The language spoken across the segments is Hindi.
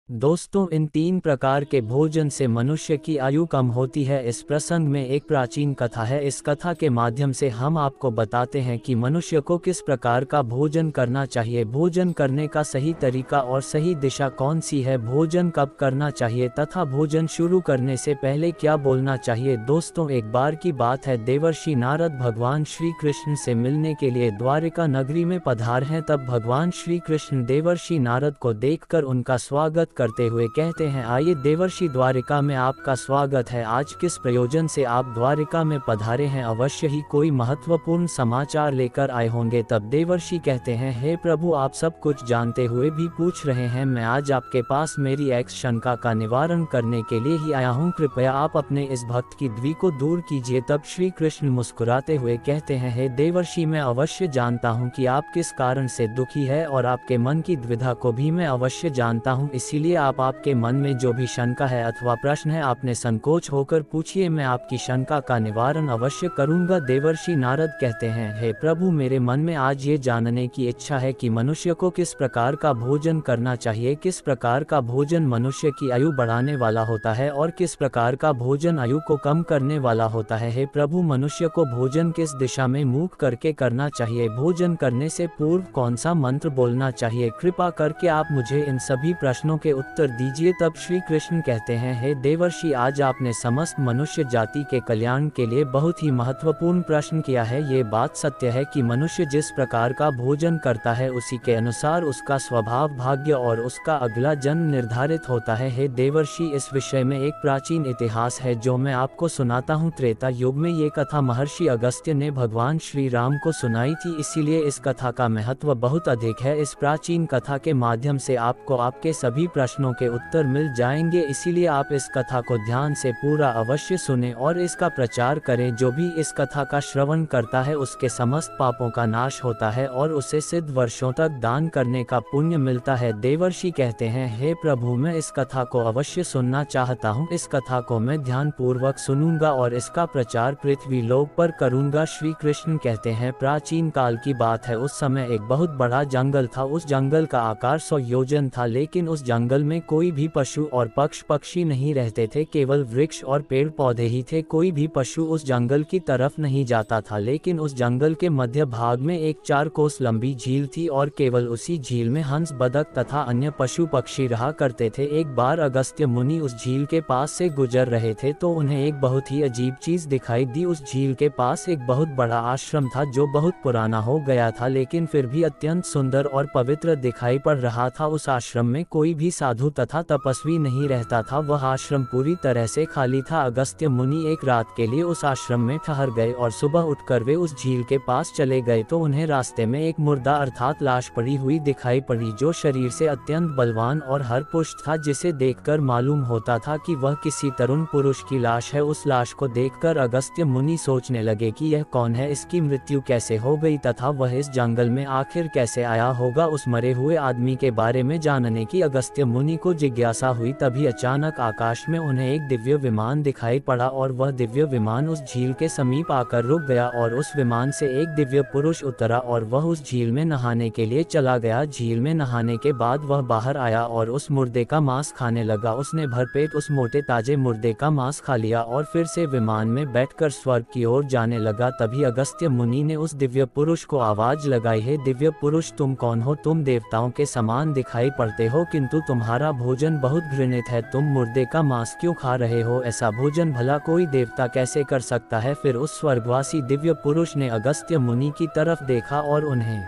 दोस्तों, इन तीन प्रकार के भोजन से मनुष्य की आयु कम होती है। इस प्रसंग में एक प्राचीन कथा है। इस कथा के माध्यम से हम आपको बताते हैं कि मनुष्य को किस प्रकार का भोजन करना चाहिए, भोजन करने का सही तरीका और सही दिशा कौन सी है, भोजन कब करना चाहिए तथा भोजन शुरू करने से पहले क्या बोलना चाहिए। दोस्तों, एक बार की बात है, देवर्षि नारद भगवान श्री कृष्ण से मिलने के लिए द्वारिका नगरी में पधार हैं। तब भगवान श्री कृष्ण देवर्षि नारद को देखकर उनका स्वागत करते हुए कहते हैं, आइए देवर्षि, द्वारिका में आपका स्वागत है। आज किस प्रयोजन से आप द्वारिका में पधारे हैं? अवश्य ही कोई महत्वपूर्ण समाचार लेकर आए होंगे। तब देवर्षि कहते हैं, हे प्रभु, आप सब कुछ जानते हुए भी पूछ रहे हैं। मैं आज आपके पास मेरी एक शंका का निवारण करने के लिए ही आया हूँ। कृपया आप अपने इस भक्त की द्वि को दूर कीजिए। तब श्री कृष्ण मुस्कुराते हुए कहते हैं, हे देवर्षि, मैं अवश्य जानता हूँ कि आप किस कारण से दुखी है और आपके मन की द्विधा को भी मैं अवश्य जानता हूँ। इसीलिए आपके मन में जो भी शंका है अथवा प्रश्न है, आपने संकोच होकर पूछिए, मैं आपकी शंका का निवारण अवश्य करूंगा। देवर्षि नारद कहते हैं, हे प्रभु, मेरे मन में आज ये जानने की इच्छा है कि मनुष्य को किस प्रकार का भोजन करना चाहिए, किस प्रकार का भोजन मनुष्य की आयु बढ़ाने वाला होता है और किस प्रकार का भोजन आयु को कम करने वाला होता है। हे प्रभु, मनुष्य को भोजन किस दिशा में मुख करके करना चाहिए, भोजन करने से पूर्व कौन सा मंत्र बोलना चाहिए, कृपा करके आप मुझे इन सभी प्रश्नों के उत्तर दीजिए। तब श्री कृष्ण कहते हैं, हे देवर्षि, आज आपने समस्त मनुष्य जाति के कल्याण के लिए बहुत ही महत्वपूर्ण प्रश्न किया है। ये बात सत्य है कि मनुष्य जिस प्रकार का भोजन करता है उसी के अनुसार उसका स्वभाव, भाग्य और उसका अगला जन्म निर्धारित होता है। हे देवर्षि, इस विषय में एक प्राचीन इतिहास है जो मैं आपको सुनाता हूँ। त्रेता युग में ये कथा महर्षि अगस्त्य ने भगवान श्री राम को सुनाई थी, इसीलिए इस कथा का महत्व बहुत अधिक है। इस प्राचीन कथा के माध्यम से आपको आपके सभी प्रश्नों के उत्तर मिल जाएंगे, इसीलिए आप इस कथा को ध्यान से पूरा अवश्य सुने और इसका प्रचार करें। जो भी इस कथा का श्रवण करता है उसके समस्त पापों का नाश होता है और उसे सिद्ध वर्षों तक दान करने का पुण्य मिलता है। देवर्षि कहते हैं, हे प्रभु, मैं इस कथा को अवश्य सुनना चाहता हूँ। इस कथा को मैं ध्यान पूर्वक सुनूंगा और इसका प्रचार पृथ्वी लोक पर करूंगा। श्री कृष्ण कहते हैं, प्राचीन काल की बात है। उस समय एक बहुत बड़ा जंगल था। उस जंगल का आकार 100 योजन था, लेकिन उस जंगल में कोई भी पशु और पक्षी नहीं रहते थे, केवल वृक्ष और पेड़ पौधे ही थे। कोई भी पशु उस जंगल की तरफ नहीं जाता था, लेकिन उस जंगल के मध्य भाग में एक 4 कोस लंबी झील थी और केवल उसी झील में हंस, बदक तथा अन्य पशु पक्षी रहा करते थे। एक बार अगस्त्य मुनि उस झील के पास से गुजर रहे थे तो उन्हें एक बहुत ही अजीब चीज दिखाई दी। उस झील के पास एक बहुत बड़ा आश्रम था जो बहुत पुराना हो गया था, लेकिन फिर भी अत्यंत सुंदर और पवित्र दिखाई पड़ रहा था। उस आश्रम में कोई भी साधु तथा तपस्वी नहीं रहता था। वह आश्रम पूरी तरह से खाली था। अगस्त्य मुनि एक रात के लिए उस आश्रम में ठहर गए और सुबह उठकर वे उस झील के पास चले गए तो उन्हें रास्ते में एक मुर्दा अर्थात लाश पड़ी हुई दिखाई पड़ी, जो शरीर से अत्यंत बलवान और हरपुष्ट था, जिसे देखकर मालूम होता था कि वह किसी तरुण पुरुष की लाश है। उस लाश को देखकर अगस्त्य मुनि सोचने लगे कि यह कौन है, इसकी मृत्यु कैसे हो गई तथा वह इस जंगल में आखिर कैसे आया होगा। उस मरे हुए आदमी के बारे में जानने की अगस्त्य मुनि को जिज्ञासा हुई। तभी अचानक आकाश में उन्हें एक दिव्य विमान दिखाई पड़ा और वह दिव्य विमान उस झील के समीप आकर रुक गया और उस विमान से एक दिव्य पुरुष उतरा और वह उस झील में नहाने के लिए चला गया। झील में नहाने के बाद वह बाहर आया और उस मुर्दे का मांस खाने लगा। उसने भरपेट उस मोटे ताजे मुर्दे का मांस खा लिया और फिर से विमान में बैठकर स्वर्ग की ओर जाने लगा। तभी अगस्त्य मुनि ने उस दिव्य पुरुष को आवाज लगाई, हे दिव्य पुरुष, तुम कौन हो? तुम देवताओं के समान दिखाई पड़ते हो, किंतु तुम्हारा भोजन बहुत घृणित है। तुम मुर्दे का मांस क्यों खा रहे हो? ऐसा भोजन भला कोई देवता कैसे कर सकता है? फिर उस स्वर्गवासी दिव्य पुरुष ने अगस्त्य मुनि की तरफ देखा और उन्हें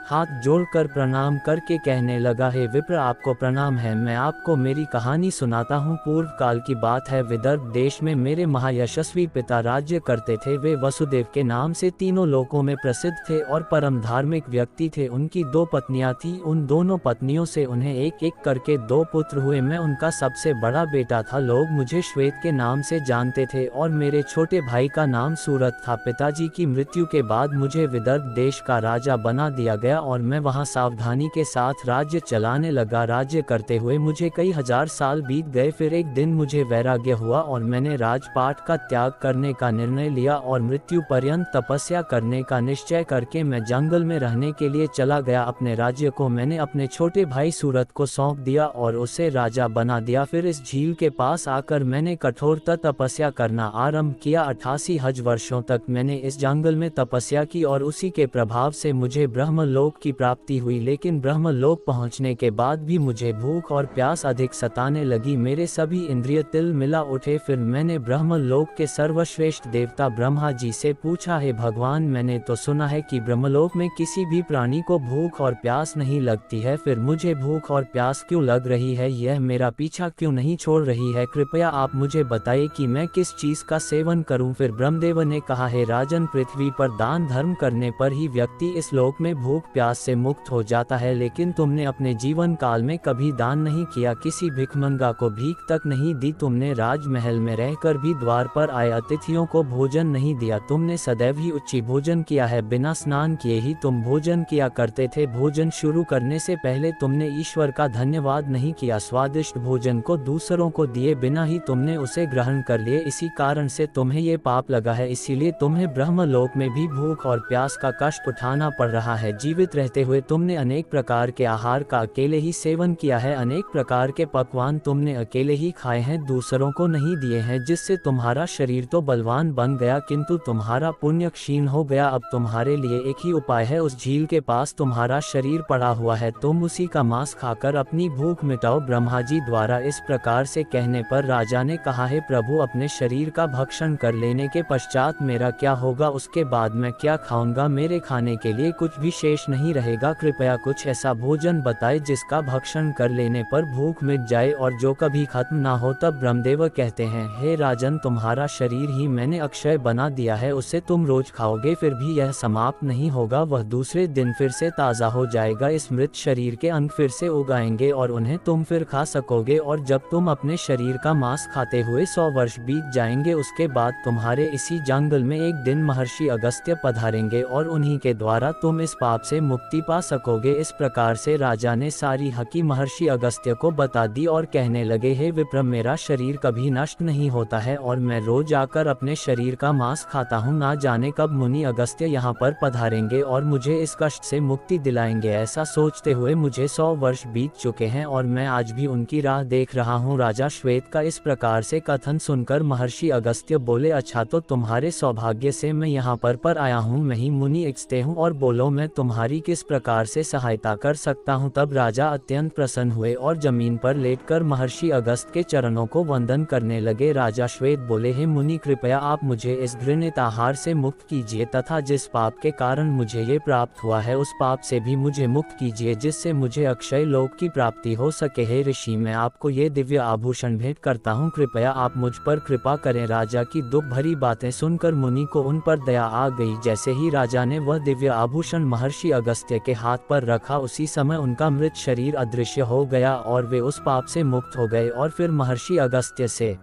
हाथ जोड़कर प्रणाम करके कहने लगा, हे विप्र, आपको प्रणाम है। मैं आपको मेरी कहानी सुनाता हूँ। पूर्व काल की बात है। विदर्भ देश में मेरे महायशस्वी पिता राज्य करते थे। वे वसुदेव के नाम से तीनों लोकों में प्रसिद्ध थे और परम धार्मिक व्यक्ति थे। उनकी 2 पत्नियां थीं। उन दोनों पत्नियों से उन्हें एक एक करके 2 पुत्र हुए। मैं उनका सबसे बड़ा बेटा था। लोग मुझे श्वेत के नाम से जानते थे और मेरे छोटे भाई का नाम सूरत था। पिताजी की मृत्यु के बाद मुझे विदर्भ देश का राजा बना दिया गया गया और मैं वहां सावधानी के साथ राज्य चलाने लगा। राज्य करते हुए मुझे कई हजार साल बीत गए। फिर एक दिन मुझे वैराग्य हुआ और मैंने राजपाट का त्याग करने का निर्णय लिया और मृत्यु पर्यंत तपस्या करने का निश्चय करके मैं जंगल में रहने के लिए चला गया। अपने राज्य को मैंने अपने छोटे भाई सूरत को सौंप दिया और उसे राजा बना दिया। फिर इस झील के पास आकर मैंने कठोरता तपस्या करना आरंभ किया। 88 हज वर्षों तक मैंने इस जंगल में तपस्या की और उसी के प्रभाव से मुझे ब्रह्मलोक की प्राप्ति हुई। लेकिन ब्रह्मलोक पहुंचने के बाद भी मुझे भूख और प्यास अधिक सताने लगी। मेरे सभी इंद्रिय तिल मिला उठे। फिर मैंने ब्रह्मलोक के सर्वश्रेष्ठ देवता ब्रह्मा जी से पूछा, हे भगवान, मैंने तो सुना है कि ब्रह्मलोक में किसी भी प्राणी को भूख और प्यास नहीं लगती है, फिर मुझे भूख और प्यास क्यों लग रही है? यह मेरा पीछा क्यों नहीं छोड़ रही है? कृपया आप मुझे बताइए कि मैं किस चीज का सेवन करूं? फिर ब्रह्मदेव ने कहा, हे राजन, पृथ्वी पर दान धर्म करने पर ही व्यक्ति इस लोक में भूख प्यास से मुक्त हो जाता है, लेकिन तुमने अपने जीवन काल में कभी दान नहीं किया, किसी भिखमंगा को भीख तक नहीं दी, तुमने राजमहल में रहकर भी द्वार पर आए अतिथियों को भोजन नहीं दिया, तुमने सदैव ही उच्च भोजन किया है, बिना स्नान किए ही तुम भोजन किया करते थे, भोजन शुरू करने से पहले तुमने ईश्वर का धन्यवाद नहीं किया, स्वादिष्ट भोजन को दूसरों को दिए बिना ही तुमने उसे ग्रहण कर लिए, इसी कारण से तुम्हें ये पाप लगा है, इसीलिए तुम्हें ब्रह्मलोक में भी भूख और प्यास का कष्ट उठाना पड़ रहा है। जीवित रहते हुए तुमने अनेक प्रकार के आहार का अकेले ही सेवन किया है, अनेक प्रकार के पकवान तुमने अकेले ही खाए हैं, दूसरों को नहीं दिए हैं, जिससे तुम्हारा शरीर तो बलवान बन गया किंतु तुम्हारा पुण्य क्षीण हो गया। अब तुम्हारे लिए एक ही उपाय है, उस झील के पास तुम्हारा शरीर पड़ा हुआ है, तुम उसी का मांस खाकर अपनी भूख मिटाओ। ब्रह्मा जी द्वारा इस प्रकार से कहने पर राजा ने कहा, है प्रभु, अपने शरीर का भक्षण कर लेने के पश्चात मेरा क्या होगा? उसके बाद मैं क्या खाऊंगा? मेरे खाने के लिए कुछ भी शेष नहीं रहेगा। कृपया कुछ ऐसा भोजन बताए जिसका भक्षण कर लेने पर भूख मिट जाए और जो कभी खत्म ना हो। तब ब्रह्मदेव कहते हैं, हे राजन, तुम्हारा शरीर ही मैंने अक्षय बना दिया है, उसे तुम रोज खाओगे, फिर भी यह समाप्त नहीं होगा, वह दूसरे दिन फिर से ताज़ा हो जाएगा, इस मृत शरीर के अंग फिर से उगाएंगे और उन्हें तुम फिर खा सकोगे, और जब तुम अपने शरीर का मांस खाते हुए 100 वर्ष बीत जाएंगे, उसके बाद तुम्हारे इसी जंगल में एक दिन महर्षि अगस्त्य पधारेंगे और उन्हीं के द्वारा तुम इस पाप से मुक्ति पा सकोगे। इस प्रकार से राजा ने सारी हकी महर्षि अगस्त्य को बता दी और कहने लगे, हे विप्र, मेरा शरीर कभी नष्ट नहीं होता है और मैं रोज आकर अपने शरीर का मांस खाता हूँ, ना जाने कब मुनि अगस्त्य यहाँ पर पधारेंगे और मुझे इस कष्ट से मुक्ति दिलाएंगे। ऐसा सोचते हुए मुझे 100 वर्ष बीत चुके हैं और मैं आज भी उनकी राह देख रहा हूँ। राजा श्वेत का इस प्रकार से कथन सुनकर महर्षि अगस्त्य बोले, अच्छा, तो तुम्हारे सौभाग्य से मैं यहाँ पर आया हूँ, मैं ही मुनि अगस्त्य हूँ, और बोलो मैं तुम्हारी किस प्रकार से सहायता कर सकता हूँ? तब राजा अत्यंत प्रसन्न हुए और जमीन पर लेटकर महर्षि अगस्त्य के चरणों को वंदन करने लगे। राजा श्वेत बोले, हे मुनि, कृपया आप मुझे इस घृणित आहार से मुक्त कीजिए तथा जिस पाप के कारण मुझे ये प्राप्त हुआ है उस पाप से भी मुझे मुक्त कीजिए, जिससे मुझे अक्षय लोक की प्राप्ति हो सके। हे ऋषि, मैं आपको ये दिव्य आभूषण भेंट करता हूँ, कृपया आप मुझ पर कृपा करें। राजा की दुख भरी बातें सुनकर मुनि को उन पर दया आ गई। जैसे ही राजा ने वह दिव्य आभूषण महर्षि अगस्त्य के हाथ पर रखा, उसी समय उनका मृत शरीर अदृश्य हो गया और वे उस पाप से मुक्त हो गए। और फिर महर्षि अगस्त्य से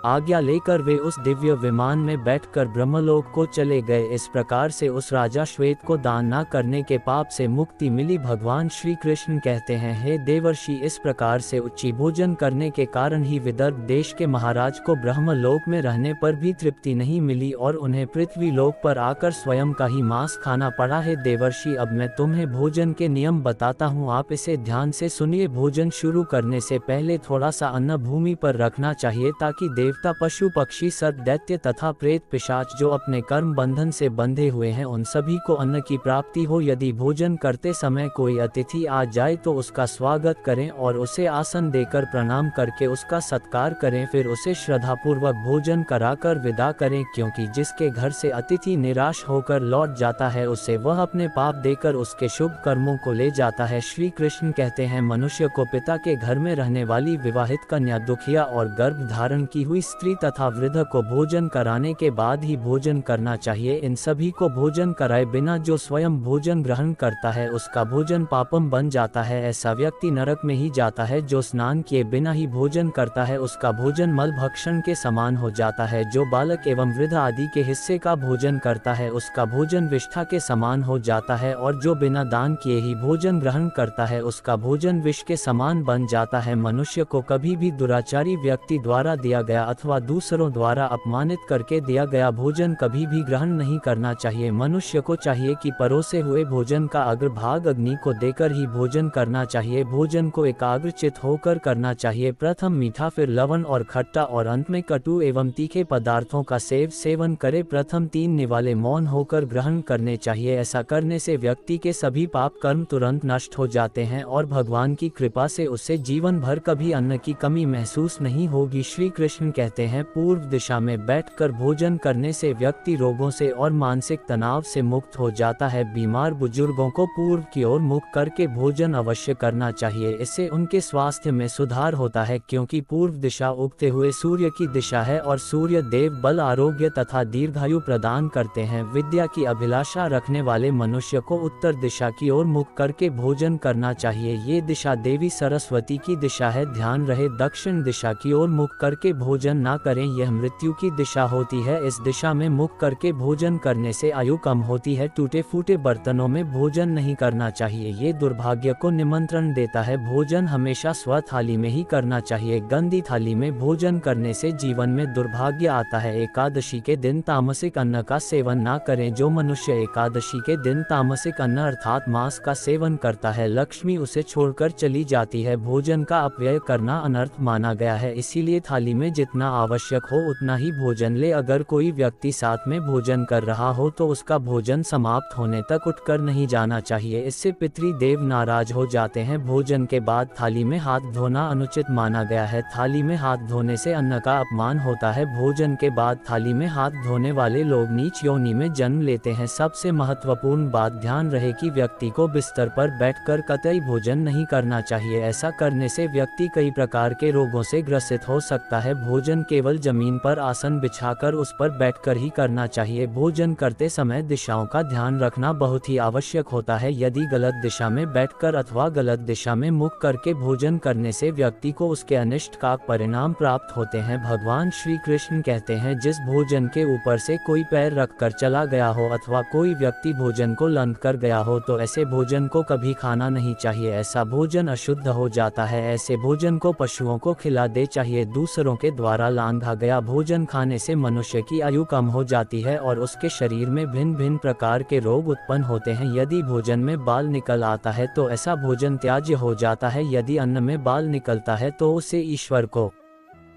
आज्ञा लेकर वे उस दिव्य विमान में बैठकर ब्रह्मलोक को चले गए। इस प्रकार से उस राजा श्वेत को दान न करने के पाप से मुक्ति मिली। भगवान श्री कृष्ण कहते हैं, हे देवर्षि, इस प्रकार से उच्च भोजन करने के कारण ही विदर्भ देश के महाराज को ब्रह्मलोक में रहने पर भी तृप्ति नहीं मिली और उन्हें पृथ्वी लोक पर आकर स्वयं का ही मांस खाना पड़ा है। देवर्षि, अब मैं तुम्हें भोजन के नियम बताता हूँ, आप इसे ध्यान से सुनिए। भोजन शुरू करने से पहले थोड़ा सा अन्न भूमि पर रखना चाहिए ताकि देवता, पशु, पक्षी, सर्प, दैत्य तथा प्रेत, पिशाच जो अपने कर्म बंधन से बंधे हुए हैं उन सभी को अन्न की प्राप्ति हो। यदि भोजन करते समय कोई अतिथि आ जाए तो उसका स्वागत करें और उसे आसन देकर प्रणाम करके उसका सत्कार करें, फिर उसे श्रद्धापूर्वक भोजन कराकर विदा करें, क्योंकि जिसके घर से अतिथि निराश होकर लौट जाता है उसे वह अपने पाप देकर उसके शुभ कर्मों को ले जाता है। श्री कृष्ण कहते हैं, मनुष्य को पिता के घर में रहने वाली विवाहित कन्या, दुखिया और गर्भ धारण की हुई स्त्री तथा वृद्ध को भोजन कराने के बाद ही भोजन करना चाहिए। इन सभी को भोजन कराए बिना जो स्वयं भोजन ग्रहण करता है उसका भोजन पापम बन जाता है। ऐसा व्यक्ति नरक में ही जाता है। जो स्नान किए बिना ही भोजन करता है उसका भोजन मल भक्षण के समान हो जाता है। जो बालक एवं वृद्ध आदि के हिस्से का भोजन करता है उसका भोजन विष्ठा के समान हो जाता है। और जो बिना दान किए ही भोजन ग्रहण करता है उसका भोजन विष के समान बन जाता है। मनुष्य को कभी भी दुराचारी व्यक्ति द्वारा दिया गया अथवा दूसरों द्वारा अपमानित करके दिया गया भोजन कभी भी ग्रहण नहीं करना चाहिए। मनुष्य को चाहिए कि परोसे हुए भोजन का अग्रभाग अग्नि को देकर ही भोजन करना चाहिए। भोजन को एकाग्रचित होकर करना चाहिए। प्रथम मीठा, फिर लवण और खट्टा और अंत में कटु एवं तीखे पदार्थों का सेवन करे। प्रथम 3 निवाले मौन होकर ग्रहण करने चाहिए। ऐसा करने से व्यक्ति के सभी पाप कर्म तुरंत नष्ट हो जाते हैं और भगवान की कृपा से उससे जीवन भर कभी अन्न की कमी महसूस नहीं होगी। श्री कृष्ण कहते हैं, पूर्व दिशा में बैठकर भोजन करने से व्यक्ति रोगों से और मानसिक तनाव से मुक्त हो जाता है। बीमार बुजुर्गों को पूर्व की ओर मुख करके भोजन अवश्य करना चाहिए। इससे उनके स्वास्थ्य में सुधार होता है, क्योंकि पूर्व दिशा उगते हुए सूर्य की दिशा है और सूर्य देव बल, आरोग्य तथा दीर्घायु प्रदान करते हैं। विद्या की अभिलाषा रखने वाले मनुष्य को उत्तर दिशा की ओर मुख करके भोजन करना चाहिए। ये दिशा देवी सरस्वती की दिशा है। ध्यान रहे, दक्षिण दिशा की ओर मुख करके भोजन ना करें, यह मृत्यु की दिशा होती है। इस दिशा में मुख करके भोजन करने से आयु कम होती है। टूटे फूटे बर्तनों में भोजन नहीं करना चाहिए, ये दुर्भाग्य को निमंत्रण देता है। भोजन हमेशा स्व थाली में ही करना चाहिए। गंदी थाली में भोजन करने से जीवन में दुर्भाग्य आता है। एकादशी के दिन तामसिक अन्न का सेवन ना करें। जो मनुष्य एकादशी के दिन तामसिक अन्न अर्थात मांस का सेवन करता है, लक्ष्मी उसे छोड़कर चली जाती है। भोजन का अपव्यय करना अनर्थ माना गया है, इसीलिए थाली में जितना आवश्यक हो उतना ही भोजन ले। अगर कोई व्यक्ति साथ में भोजन कर रहा हो तो उसका भोजन समाप्त होने तक उठकर नहीं जाना चाहिए, इससे पितृदेव नाराज हो जाते हैं। भोजन के बाद थाली में हाथ धोना अनुचित माना गया है। थाली में हाथ धोने से अन्न का अपमान होता है। भोजन के बाद थाली में हाथ धोने वाले लोग नीच योनि में जन्म लेते हैं। सबसे महत्वपूर्ण बात, ध्यान रहे कि व्यक्ति को बिस्तर पर बैठकर कतई भोजन नहीं करना चाहिए। ऐसा करने से व्यक्ति कई प्रकार के रोगों से ग्रसित हो सकता है। भोजन केवल जमीन पर आसन बिछाकर उस पर बैठकर ही करना चाहिए। भोजन करते समय दिशाओं का ध्यान रखना बहुत ही आवश्यक होता है। यदि गलत दिशा में बैठकर अथवा गलत दिशा में मुख करके भोजन करने से व्यक्ति को उसके अनिष्ट का परिणाम प्राप्त होते हैं। भगवान श्री कृष्ण कहते हैं, जिस भोजन के ऊपर से कोई पैर रखकर चला गया हो अथवा कोई व्यक्ति भोजन को लंघ कर गया हो तो ऐसे भोजन को कभी खाना नहीं चाहिए। ऐसा भोजन अशुद्ध हो जाता है। ऐसे भोजन को पशुओं को खिला दे चाहिए। दूसरों के द्वारा लांघा गया भोजन खाने से मनुष्य की आयु कम हो जाती है और उसके शरीर में भिन्न भिन्न प्रकार के रोग उत्पन्न होते हैं। यदि भोजन में बाल निकल आता है तो ऐसा भोजन त्याज्य हो जाता है। यदि अन्न में बाल निकलता है तो उसे ईश्वर को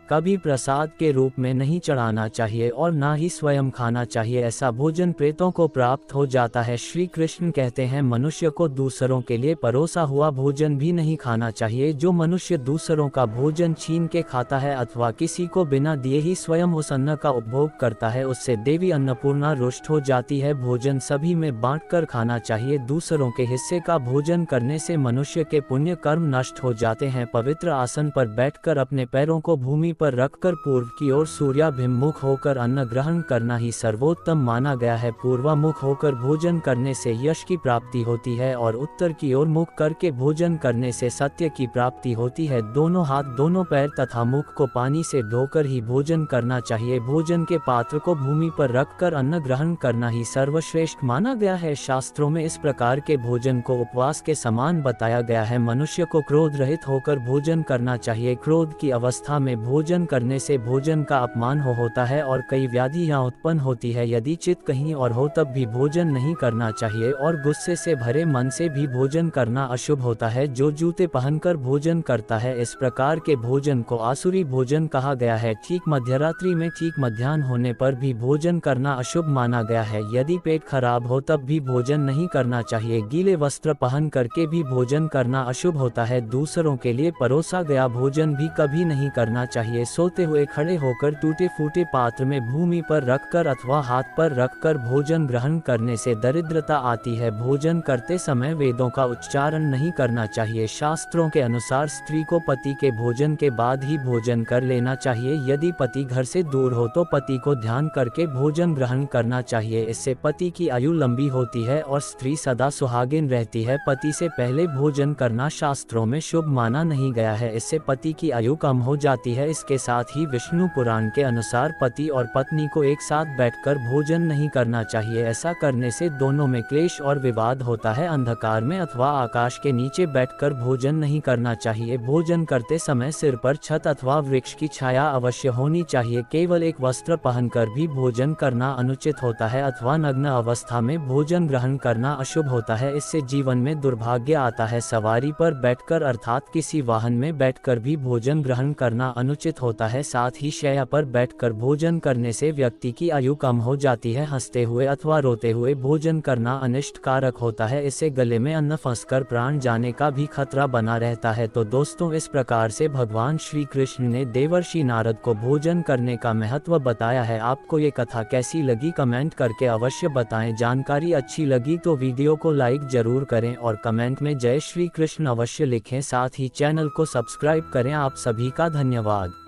कभी प्रसाद के रूप में नहीं चढ़ाना चाहिए और ना ही स्वयं खाना चाहिए। ऐसा भोजन प्रेतों को प्राप्त हो जाता है। श्री कृष्ण कहते हैं, मनुष्य को दूसरों के लिए परोसा हुआ भोजन भी नहीं खाना चाहिए। जो मनुष्य दूसरों का भोजन छीन के खाता है अथवा किसी को बिना दिए ही स्वयं उस अन्न का उपभोग करता है, उससे देवी अन्नपूर्णा रुष्ट हो जाती है। भोजन सभी में बांटकर खाना चाहिए। दूसरों के हिस्से का भोजन करने से मनुष्य के पुण्य कर्म नष्ट हो जाते हैं। पवित्र आसन पर बैठकर अपने पैरों को भूमि पर रखकर पूर्व की ओर सूर्याभिमुख होकर अन्न ग्रहण करना ही सर्वोत्तम माना गया है। पूर्वामुख होकर भोजन करने से यश की प्राप्ति होती है और उत्तर की ओर मुख करके भोजन करने से सत्य की प्राप्ति होती है। दोनों हाथ, दोनों पैर तथा मुख को पानी से धोकर ही भोजन करना चाहिए। भोजन के पात्र को भूमि पर रखकर अन्न ग्रहण करना ही सर्वश्रेष्ठ माना गया है। शास्त्रों में इस प्रकार के भोजन को उपवास के समान बताया गया है। मनुष्य को क्रोध रहित होकर भोजन करना चाहिए। क्रोध की अवस्था में भोजन करने से भोजन का अपमान होता है और कई व्याधियां उत्पन्न होती है। यदि चित्त कहीं और हो तब भी भोजन नहीं करना चाहिए और गुस्से से भरे मन से भी भोजन करना अशुभ होता है। जो जूते पहनकर भोजन करता है, इस प्रकार के भोजन को आसुरी भोजन कहा गया है। ठीक मध्यरात्रि में ठीक मध्याह्न होने पर भी भोजन करना अशुभ माना गया है। यदि पेट खराब हो तब भी भोजन नहीं करना चाहिए। गीले वस्त्र पहन करके भी भोजन करना अशुभ होता है। दूसरों के लिए परोसा गया भोजन भी कभी नहीं करना चाहिए। चाहिए। सोते हुए खड़े होकर टूटे फूटे पात्र में भूमि पर रखकर अथवा हाथ पर रखकर भोजन ग्रहण करने से दरिद्रता आती है। भोजन करते समय वेदों का उच्चारण नहीं करना चाहिए। शास्त्रों के अनुसार स्त्री को पति के भोजन के बाद ही भोजन कर लेना चाहिए। यदि पति घर से दूर हो तो पति को ध्यान करके भोजन ग्रहण करना चाहिए। इससे पति की आयु लंबी होती है और स्त्री सदा सुहागिन रहती है। पति से पहले भोजन करना शास्त्रों में शुभ माना नहीं गया है, इससे पति की आयु कम हो जाती है। इसके साथ ही विष्णु पुराण के अनुसार पति और पत्नी को एक साथ बैठकर भोजन नहीं करना चाहिए। ऐसा करने से दोनों में क्लेश और विवाद होता है। अंधकार में अथवा आकाश के नीचे बैठकर भोजन नहीं करना चाहिए। भोजन करते समय सिर पर छत अथवा वृक्ष की छाया अवश्य होनी चाहिए। केवल एक वस्त्र पहनकर भी भोजन करना अनुचित होता है अथवा नग्न अवस्था में भोजन ग्रहण करना अशुभ होता है। इससे जीवन में दुर्भाग्य आता है। सवारी पर बैठकर अर्थात किसी वाहन में बैठकर भी भोजन ग्रहण करना अनुचित होता है। साथ ही शैया पर बैठकर भोजन करने से व्यक्ति की आयु कम हो जाती है। हंसते हुए अथवा रोते हुए भोजन करना अनिष्ट कारक होता है। इससे गले में अन्न फंसकर प्राण जाने का भी खतरा बना रहता है। तो दोस्तों, इस प्रकार से भगवान श्री कृष्ण ने देवर्षि नारद को भोजन करने का महत्व बताया है। आपको ये कथा कैसी लगी कमेंट करके अवश्य बताएं। जानकारी अच्छी लगी तो वीडियो को लाइक जरूर करें और कमेंट में जय श्री कृष्ण अवश्य लिखें। साथ ही चैनल को सब्सक्राइब करें। आप सभी का धन्यवाद।